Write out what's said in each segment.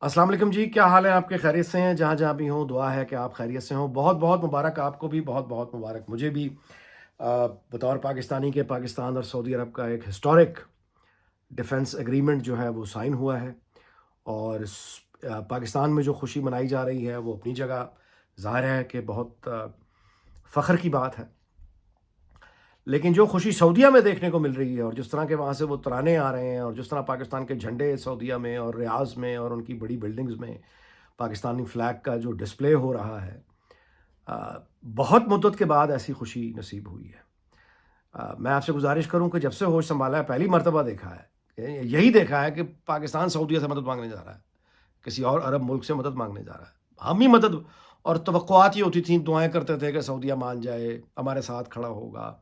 السلام علیکم جی، کیا حال ہے آپ کے؟ خیریت سے ہیں؟ جہاں جہاں بھی ہوں، دعا ہے کہ آپ خیریت سے ہوں۔ بہت بہت مبارک آپ کو بھی، بہت بہت مبارک مجھے بھی۔ بطور پاکستانی کے پاکستان اور سعودی عرب کا ایک ہسٹورک ڈیفنس ایگریمنٹ جو ہے وہ سائن ہوا ہے، اور پاکستان میں جو خوشی منائی جا رہی ہے وہ اپنی جگہ ظاہر ہے کہ بہت فخر کی بات ہے۔ لیکن جو خوشی سعودیہ میں دیکھنے کو مل رہی ہے، اور جس طرح کے وہاں سے وہ ترانے آ رہے ہیں، اور جس طرح پاکستان کے جھنڈے سعودیہ میں اور ریاض میں اور ان کی بڑی بلڈنگز میں پاکستانی فلیگ کا جو ڈسپلے ہو رہا ہے، آ، بہت مدت کے بعد ایسی خوشی نصیب ہوئی ہے۔ میں آپ سے گزارش کروں کہ جب سے ہوش سنبھالا ہے پہلی مرتبہ دیکھا ہے، یہی دیکھا ہے کہ پاکستان سعودیہ سے مدد مانگنے جا رہا ہے، کسی اور عرب ملک سے مدد مانگنے جا رہا ہے۔ ہم ہی مدد، اور توقعات یہ ہوتی تھیں، دعائیں کرتے تھے کہ سعودیہ مان جائے، ہمارے ساتھ کھڑا ہوگا۔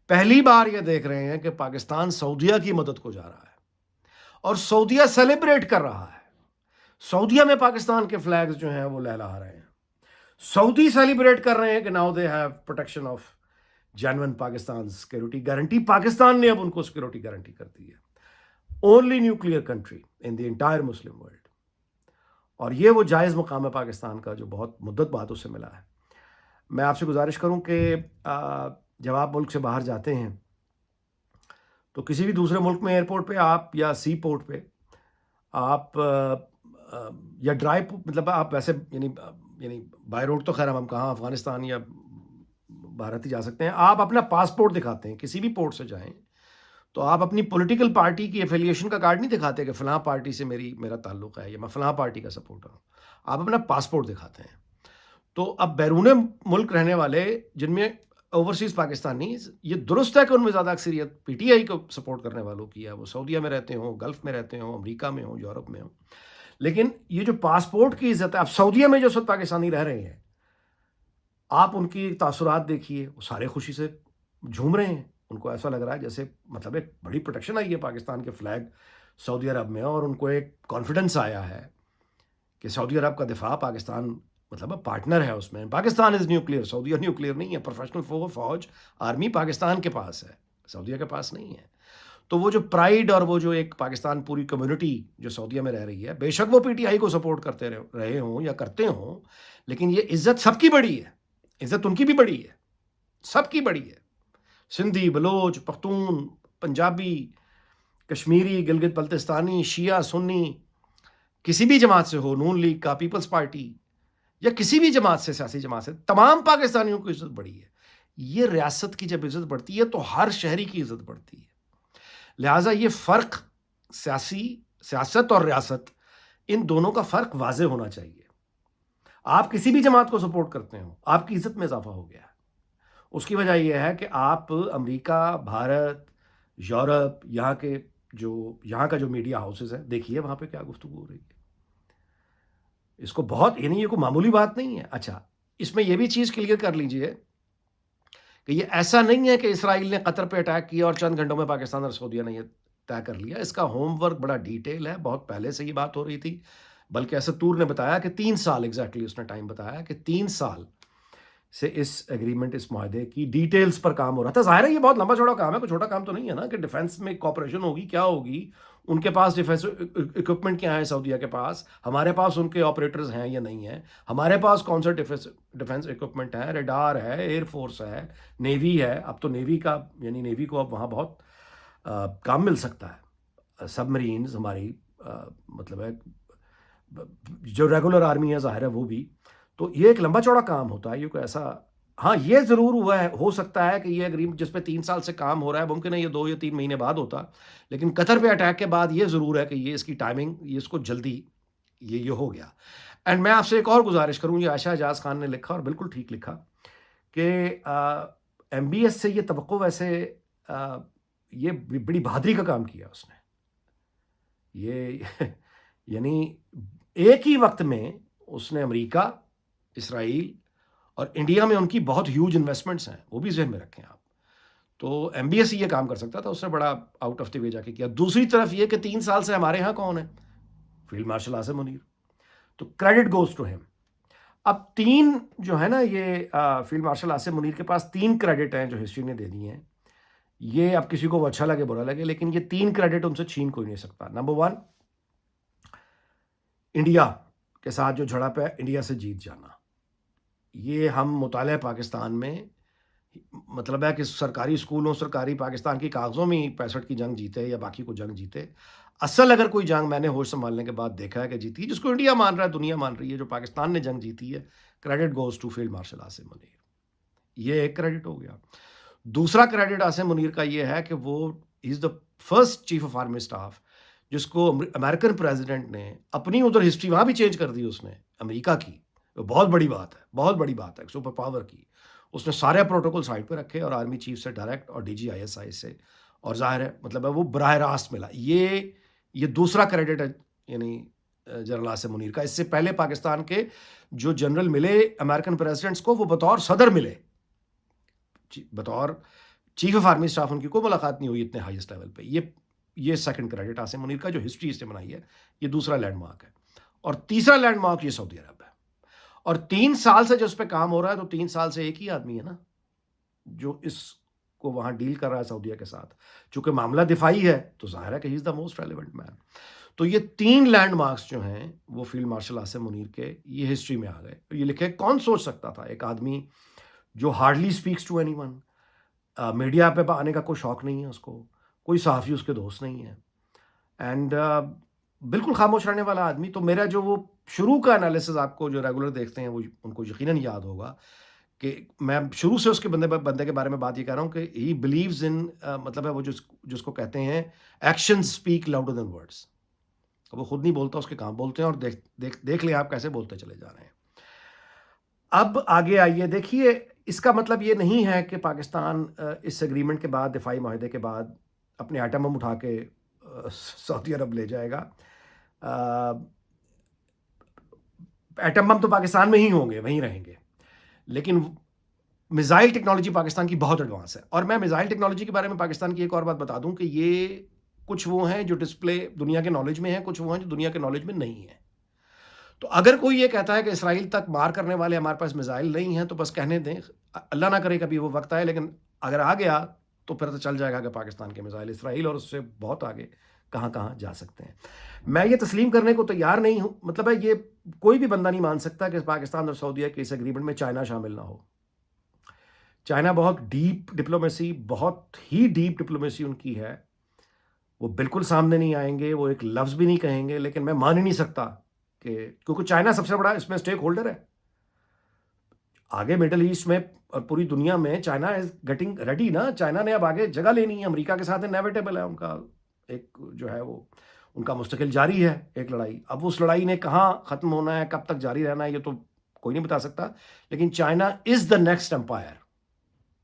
پہلی بار یہ دیکھ رہے ہیں کہ پاکستان سعودیہ کی مدد کو جا رہا ہے، اور سعودیہ سیلیبریٹ کر رہا ہے۔ سعودیہ میں پاکستان کے فلیگز جو ہیں وہ لہلا رہے ہیں۔ سعودی سیلیبریٹ کر رہے ہیں کہ now they have protection of genuine Pakistan security guarantee. Pakistan نے اب ان کو سیکورٹی گارنٹی کر دی ہے، only nuclear country in the entire Muslim world. اور یہ وہ جائز مقام ہے پاکستان کا جو بہت مدت بعد اسے ملا ہے۔ میں آپ سے گزارش کروں کہ جب آپ ملک سے باہر جاتے ہیں تو کسی بھی دوسرے ملک میں ایئرپورٹ پہ آپ، یا سی پورٹ پہ آپ، یا ڈرائیو، مطلب آپ ویسے یعنی بائی روڈ تو خیر ہم کہاں افغانستان یا بھارت ہی جا سکتے ہیں۔ آپ اپنا پاسپورٹ دکھاتے ہیں کسی بھی پورٹ سے جائیں تو آپ اپنی پولیٹیکل پارٹی کی ایفیلیشن کا کارڈ نہیں دکھاتے کہ فلاں پارٹی سے میرا تعلق ہے یا میں فلاں پارٹی کا سپورٹر ہوں۔ آپ اپنا پاسپورٹ دکھاتے ہیں۔ تو اب بیرون ملک رہنے والے، جن میں اوورسیز پاکستانی، یہ درست ہے کہ ان میں زیادہ اکثریت پی ٹی آئی کو سپورٹ کرنے والوں کی ہے، وہ سعودیہ میں رہتے ہوں، گلف میں رہتے ہوں، امریکہ میں ہوں، یورپ میں ہوں۔ لیکن یہ جو پاسپورٹ کی عزت ہے، اب سعودیہ میں جو سب پاکستانی رہ رہے ہیں، آپ ان کی تاثرات دیکھیے، وہ سارے خوشی سے جھوم رہے ہیں۔ ان کو ایسا لگ رہا ہے جیسے مطلب ایک بڑی پروٹیکشن آئی ہے پاکستان کے فلیگ سعودی عرب میں، اور ان کو ایک کانفیڈنس آیا ہے کہ سعودی عرب کا دفاع پاکستان مطلب پارٹنر ہے اس میں۔ پاکستان از نیوکلیئر، سعودیہ نیوکلیئر نہیں ہے۔ پروفیشنل فوج آرمی پاکستان کے پاس ہے، سعودیہ کے پاس نہیں ہے۔ تو وہ جو پرائیڈ اور وہ جو ایک پاکستان پوری کمیونٹی جو سعودیہ میں رہ رہی ہے، بے شک وہ پی ٹی آئی کو سپورٹ کرتے رہے ہوں یا کرتے ہوں، لیکن یہ عزت سب کی بڑی ہے۔ عزت ان کی بھی بڑی ہے، سب کی بڑی ہے۔ سندھی، بلوچ، پختون، پنجابی، کشمیری، گلگت بلتستانی، شیعہ، سنی، کسی بھی جماعت سے ہو، نون لیگ کا، پیپلز پارٹی، یا کسی بھی جماعت سے، سیاسی جماعت سے، تمام پاکستانیوں کی عزت بڑی ہے۔ یہ ریاست کی جب عزت بڑھتی ہے تو ہر شہری کی عزت بڑھتی ہے۔ لہٰذا یہ فرق، سیاست اور ریاست، ان دونوں کا فرق واضح ہونا چاہیے۔ آپ کسی بھی جماعت کو سپورٹ کرتے ہو، آپ کی عزت میں اضافہ ہو گیا ہے۔ اس کی وجہ یہ ہے کہ آپ امریکہ، بھارت، یورپ، یہاں کا جو میڈیا ہاؤسز ہے، دیکھیے وہاں پہ کیا گفتگو ہو رہی ہے۔ اس کو بہت، یعنی یہ کوئی معمولی بات نہیں ہے۔ اچھا، اس میں یہ بھی چیز کلیئر کر لیجئے کہ یہ ایسا نہیں ہے کہ اسرائیل نے قطر پہ اٹیک کیا اور چند گھنٹوں میں پاکستان اور سعودیہ نے یہ طے کر لیا۔ اس کا ہوم ورک بڑا ڈیٹیل ہے، بہت پہلے سے یہ بات ہو رہی تھی۔ بلکہ اسد طور نے بتایا کہ 3 سال، ایگزیکٹلی اس نے ٹائم بتایا کہ 3 سال سے اس ایگریمنٹ، اس معاہدے کی ڈیٹیلز پر کام ہو رہا تھا۔ ظاہر ہے یہ بہت لمبا چوڑا کام ہے، کوئی چھوٹا کام تو نہیں ہے نا کہ ڈیفنس میں کوآپریشن ہوگی، کیا ہوگی، ان کے پاس ڈیفنس اکوپمنٹ کیا ہے سعودیہ کے پاس، ہمارے پاس ان کے آپریٹرز ہیں یا نہیں ہیں، ہمارے پاس کون سا ڈیفنس اکوپمنٹ ہے، ریڈار ہے، ایئر فورس ہے، نیوی ہے۔ اب تو نیوی کا، یعنی نیوی کو اب وہاں بہت کام مل سکتا ہے۔ سب مرینز ہماری، مطلب ہے جو ریگولر آرمی ہے ظاہر ہے وہ بھی۔ تو یہ ایک لمبا چوڑا کام ہوتا ہے، یہ کوئی ایسا، ہاں یہ ضرور ہوا ہے، ہو سکتا ہے کہ یہ اگریمنٹ جس پہ 3 سال سے کام ہو رہا ہے، ممکن ہے یہ 2 یا 3 مہینے بعد ہوتا، لیکن قطر پہ اٹیک کے بعد یہ ضرور ہے کہ یہ اس کی ٹائمنگ، یہ اس کو جلدی یہ ہو گیا۔ اینڈ میں آپ سے ایک اور گزارش کروں، یہ عائشہ اعجاز خان نے لکھا اور بالکل ٹھیک لکھا کہ ایم بی ایس سے یہ توقع، ویسے یہ بڑی بہادری کا کام کیا اس نے۔ یہ یعنی ایک ہی وقت میں اس نے امریکہ، اسرائیل اور انڈیا میں ان کی بہت ہیوج انویسٹمنٹس ہیں، وہ بھی ذہن میں رکھیں آپ۔ تو ایم بی ایس یہ کام کر سکتا تھا، اس نے بڑا آؤٹ آف دی وے جا کے کیا۔ دوسری طرف یہ کہ 3 سال سے ہمارے ہاں کون ہے؟ Field marshal Asim Munir. تو کریڈٹ گوز ٹو ہم۔ اب 3 جو ہے نا، یہ فیلڈ مارشل عاصم منیر کے پاس 3 کریڈٹ ہیں جو ہسٹری نے دے دی ہیں۔ یہ اب کسی کو وہ اچھا لگے برا لگے، لیکن یہ 3 کریڈٹ ان سے چھین کوئی نہیں سکتا۔ نمبر 1، انڈیا کے ساتھ جو جھڑپ ہے انڈیا سے جیت جانا، یہ ہم مطالعہ پاکستان میں مطلب ہے کہ سرکاری اسکولوں سرکاری پاکستان کی کاغذوں میں ہی 65 کی جنگ جیتے یا باقی کو جنگ جیتے، اصل اگر کوئی جنگ میں نے ہوش سنبھالنے کے بعد دیکھا ہے کہ جیتی جس کو انڈیا مان رہا ہے دنیا مان رہی ہے جو پاکستان نے جنگ جیتی ہے، credit goes to field marshal Asim Munir, یہ ایک کریڈٹ ہو گیا۔ دوسرا کریڈٹ عاصم منیر کا یہ ہے کہ وہ is the first chief of army staff جس کو امریکن پریزیڈنٹ نے اپنی ادھر ہسٹری وہاں بھی چینج کر دی، اس نے امریکہ کی، بہت بڑی بات ہے، بہت بڑی بات ہے سپر پاور کی، اس نے سارے پروٹوکول سائڈ پہ رکھے اور آرمی چیف سے ڈائریکٹ اور D G I S I سے، اور ظاہر ہے مطلب ہے وہ براہ راست ملا، یہ دوسرا کریڈٹ ہے یعنی جنرل عاصم منیر کا۔ اس سے پہلے پاکستان کے جو جنرل ملے امریکن پریزیڈنٹس کو وہ بطور صدر ملے، بطور چیف آف آرمی اسٹاف ان کی کوئی ملاقات نہیں ہوئی اتنے ہائیسٹ لیول پہ۔ یہ سیکنڈ کریڈٹ عاصم منیر کا جو ہسٹری اس نے بنائی ہے، یہ دوسرا لینڈ مارک ہے۔ اور تیسرا لینڈ مارک یہ سعودی عرب ہے، اور 3 سال سے جو اس پہ کام ہو رہا ہے تو 3 سال سے ایک ہی آدمی ہے نا جو اس کو وہاں ڈیل کر رہا ہے سعودیہ کے ساتھ، چونکہ معاملہ دفاعی ہے تو ظاہر ہے کہ ہی از دا موسٹ ریلیونٹ مین۔ تو یہ 3 لینڈ مارکس جو ہیں وہ فیلڈ مارشل عاصم منیر کے یہ ہسٹری میں آ گئے۔ یہ لکھے کون سوچ سکتا تھا ایک آدمی جو hardly speaks to anyone, media پہ آنے کا کوئی شوق نہیں ہے اس کو، کوئی صحافی اس کے دوست نہیں ہے، اینڈ بالکل خاموش رہنے والا آدمی۔ تو میرا جو وہ شروع کا انالیسز آپ کو جو ریگولر دیکھتے ہیں وہ ان کو یقیناً یاد ہوگا کہ میں شروع سے اس کے بندے کے بارے میں بات یہ کر رہا ہوں کہ ہی بلیوز ان مطلب ہے وہ جس کو کہتے ہیں action speak louder than words, وہ خود نہیں بولتا، اس کے کام بولتے ہیں، اور دیکھ لیں آپ کیسے بولتے چلے جا رہے ہیں۔ اب آگے آئیے، دیکھیے اس کا مطلب یہ نہیں ہے کہ پاکستان اس ایگریمنٹ کے بعد دفاعی معاہدے کے بعد اپنے ایٹم بم اٹھا کے سعودی عرب لے جائے گا۔ ایٹم بم تو پاکستان میں ہی ہوں گے، وہیں رہیں گے، لیکن میزائل ٹیکنالوجی پاکستان کی بہت ایڈوانس ہے۔ اور میں میزائل ٹیکنالوجی کے بارے میں پاکستان کی ایک اور بات بتا دوں کہ یہ کچھ وہ ہیں جو ڈسپلے دنیا کے نالج میں ہیں، کچھ وہ ہیں جو دنیا کے نالج میں نہیں ہیں۔ تو اگر کوئی یہ کہتا ہے کہ اسرائیل تک مار کرنے والے ہمارے پاس میزائل نہیں ہیں تو بس کہنے دیں، اللہ نہ کرے کبھی وہ وقت آئے، لیکن اگر آ گیا تو پھر تو چل جائے گا کہ پاکستان کے میزائل اسرائیل اور اس سے بہت آگے کہاں کہاں جا سکتے ہیں۔ میں یہ تسلیم کرنے کو تیار نہیں ہوں، مطلب ہے یہ کوئی بھی بندہ نہیں مان سکتا کہ پاکستان اور سعودیہ کے اس ایگریمنٹ میں چائنا شامل نہ ہو۔ چائنا بہت ڈیپ ڈپلومیسی، بہت ہی ڈیپ ڈپلومیسی ان کی ہے، وہ بالکل سامنے نہیں آئیں گے، وہ ایک لفظ بھی نہیں کہیں گے، لیکن میں مان ہی نہیں سکتا کہ کیونکہ چائنا سب سے بڑا اس میں اسٹیک ہولڈر ہے آگے مڈل ایسٹ میں اور پوری دنیا میں۔ چائنا از گیٹنگ ریڈی نا، چائنا نے اب آگے جگہ لینی ہے، امریکہ کے ساتھ انیویٹیبل ہے ان کا ایک جو ہے وہ ان کا مستقل جاری ہے ایک لڑائی۔ اب اس لڑائی نے کہاں ختم ہونا ہے، کب تک جاری رہنا ہے، یہ تو کوئی نہیں بتا سکتا، لیکن China is the next empire.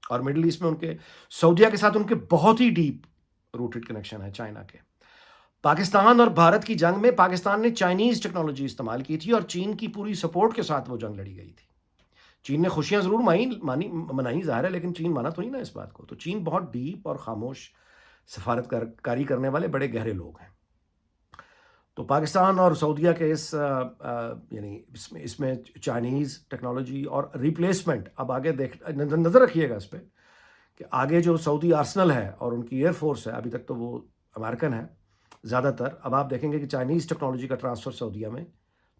اور مڈل ایسٹ میں ان کے سعودیہ کے ساتھ ان کے بہت ہی ڈیپ روٹڈ کنیکشن ہے چائنا کے۔ پاکستان اور بھارت کی جنگ میں پاکستان نے چائنیز ٹیکنالوجی استعمال کی تھی اور چین کی پوری سپورٹ کے ساتھ وہ جنگ لڑی گئی تھی۔ چین نے خوشیاں ضرور منائی ظاہر ہے، لیکن چین مانا تو نہیں نا اس بات کو۔ تو چین بہت ڈیپ اور خاموش سفارت کاری کرنے والے بڑے گہرے لوگ ہیں۔ تو پاکستان اور سعودیہ کے یعنی اس میں چائنیز ٹیکنالوجی اور ریپلیسمنٹ، اب آگے نظر رکھیے گا اس پہ کہ آگے جو سعودی آرسنل ہے اور ان کی ایئر فورس ہے، ابھی تک تو وہ امریکن ہے زیادہ تر، اب آپ دیکھیں گے کہ چائنیز ٹیکنالوجی کا ٹرانسفر سعودیہ میں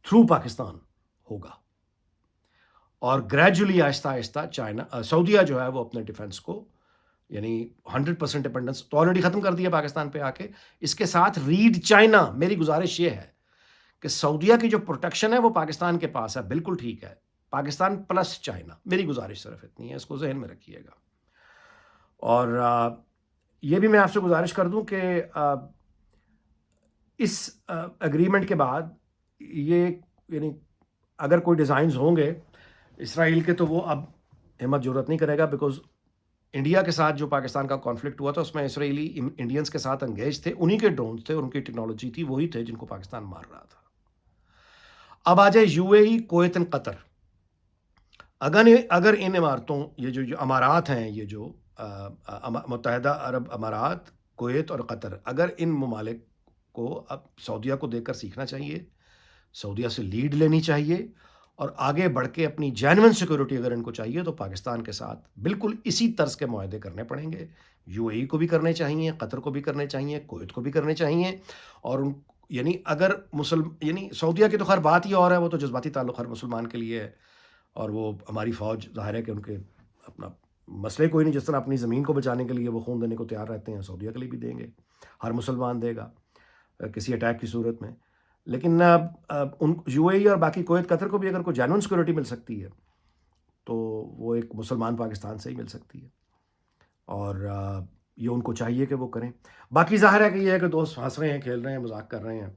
تھرو پاکستان ہوگا، اور گریجولی آہستہ آہستہ سعودیہ جو ہے وہ اپنے ڈیفنس کو یعنی 100% ڈپینڈنس تو آلریڈی ختم کر دیا پاکستان پہ آ کے۔ اس کے ساتھ ریڈ چائنا، میری گزارش یہ ہے کہ سعودیہ کی جو پروٹیکشن ہے وہ پاکستان کے پاس ہے، بالکل ٹھیک ہے، پاکستان پلس چائنا، میری گزارش صرف اتنی ہے، اس کو ذہن میں رکھیے گا۔ اور یہ بھی میں آپ سے گزارش کر دوں کہ اس اگریمنٹ کے بعد یہ یعنی اگر کوئی ڈیزائنز ہوں گے اسرائیل کے تو وہ اب ہمت جرت نہیں کرے گا، بیکاز انڈیا کے ساتھ جو پاکستان کا کانفلکٹ ہوا تھا اس میں اسرائیلی انڈینز کے ساتھ انگیج تھے، انہی کے ڈرونز تھے اور ان کی ٹیکنالوجی تھی، وہی تھے جن کو پاکستان مار رہا تھا۔ اب آ جائے U A E, Kuwait and Qatar. اگر ان امارتوں، یہ جو امارات ہیں، یہ جو متحدہ عرب امارات، کویت اور قطر، اگر ان ممالک کو اب سعودیہ کو دیکھ کر سیکھنا چاہیے، سعودیہ سے لیڈ لینی چاہیے، اور آگے بڑھ کے اپنی جینوئن سیکورٹی اگر ان کو چاہیے تو پاکستان کے ساتھ بالکل اسی طرز کے معاہدے کرنے پڑیں گے۔ یو اے ای کو بھی کرنے چاہیے، قطر کو بھی کرنے چاہیے، کویت کو بھی کرنے چاہیے، اور یعنی اگر یعنی سعودیہ کی تو خیر بات ہی اور ہے، وہ تو جذباتی تعلق ہر مسلمان کے لیے ہے، اور وہ ہماری فوج ظاہر ہے کہ ان کے اپنا مسئلے کوئی نہیں، جس طرح اپنی زمین کو بچانے کے لیے وہ خون دینے کو تیار رہتے ہیں، سعودیہ کے لیے بھی دیں گے، ہر مسلمان دے گا کسی اٹیک کی صورت میں۔ لیکن ان یو اے ای اور باقی کویت قطر کو بھی اگر کوئی جینوئن سیکورٹی مل سکتی ہے تو وہ ایک مسلمان پاکستان سے ہی مل سکتی ہے، اور یہ ان کو چاہیے کہ وہ کریں۔ باقی ظاہر ہے کہ یہ ہے کہ دوست ہنس رہے ہیں، کھیل رہے ہیں، مذاق کر رہے ہیں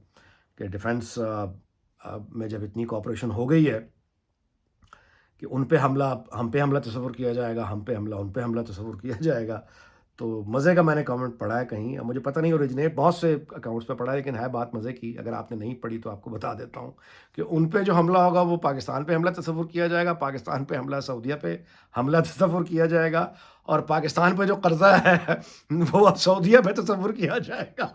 کہ ڈیفنس میں جب اتنی کوآپریشن ہو گئی ہے کہ ان پہ حملہ ہم پہ حملہ تصور کیا جائے گا، ہم پہ حملہ ان پہ حملہ تصور کیا جائے گا، تو مزے کا میں نے کامنٹ پڑھا ہے کہیں، اب مجھے پتہ نہیں اوریجنیٹ بہت سے اکاؤنٹس پہ پڑھا ہے، لیکن ہے بات مزے کی، اگر آپ نے نہیں پڑھی تو آپ کو بتا دیتا ہوں کہ ان پہ جو حملہ ہوگا وہ پاکستان پہ حملہ تصور کیا جائے گا، پاکستان پہ حملہ سعودیہ پہ حملہ تصور کیا جائے گا، اور پاکستان پہ جو قرضہ ہے وہ سعودیہ پہ تصور کیا جائے گا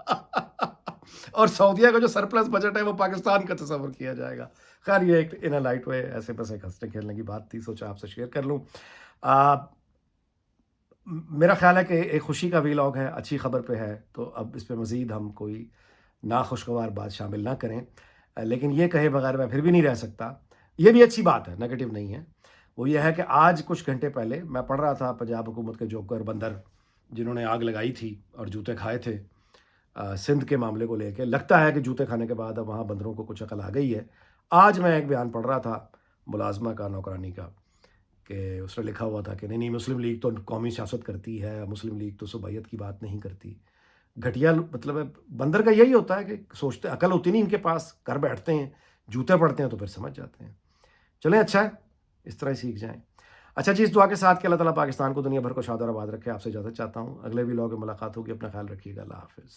اور سعودیہ کا جو سرپلس بجٹ ہے وہ پاکستان کا تصور کیا جائے گا۔ خیر یہ ایک ان لائٹ وے ایسے بس ایک ہنسنے کھیلنے کی بات تھی، سوچا آپ سے شیئر کر لوں۔ آ، میرا خیال ہے کہ ایک خوشی کا ویلاگ ہے، اچھی خبر پہ ہے، تو اب اس پہ مزید ہم کوئی ناخوشگوار بات شامل نہ کریں، لیکن یہ کہے بغیر میں پھر بھی نہیں رہ سکتا، یہ بھی اچھی بات ہے، نیگیٹو نہیں ہے۔ وہ یہ ہے کہ آج کچھ گھنٹے پہلے میں پڑھ رہا تھا پنجاب حکومت کے جوکر بندر جنہوں نے آگ لگائی تھی اور جوتے کھائے تھے سندھ کے معاملے کو لے کے، لگتا ہے کہ جوتے کھانے کے بعد اب وہاں بندروں کو کچھ عقل آ گئی ہے۔ آج میں ایک بیان پڑھ رہا تھا ملازمہ کا، نوکرانی کا، کہ اس نے لکھا ہوا تھا کہ نہیں نہیں مسلم لیگ تو قومی سیاست کرتی ہے، مسلم لیگ تو صوبائیت کی بات نہیں کرتی۔ گھٹیا مطلب ہے بندر کا یہی ہوتا ہے کہ سوچتے، عقل ہوتی نہیں ان کے پاس، گھر بیٹھتے ہیں، جوتے پڑھتے ہیں تو پھر سمجھ جاتے ہیں۔ چلیں اچھا ہے، اس طرح ہی سیکھ جائیں۔ اچھا جی، اس دعا کے ساتھ کہ اللہ تعالیٰ پاکستان کو دنیا بھر کو شاد اور آباد رکھے، آپ سے اجازت چاہتا ہوں، اگلے ویلاگ میں ملاقات ہوگی، اپنا خیال رکھیے گا، اللہ حافظ۔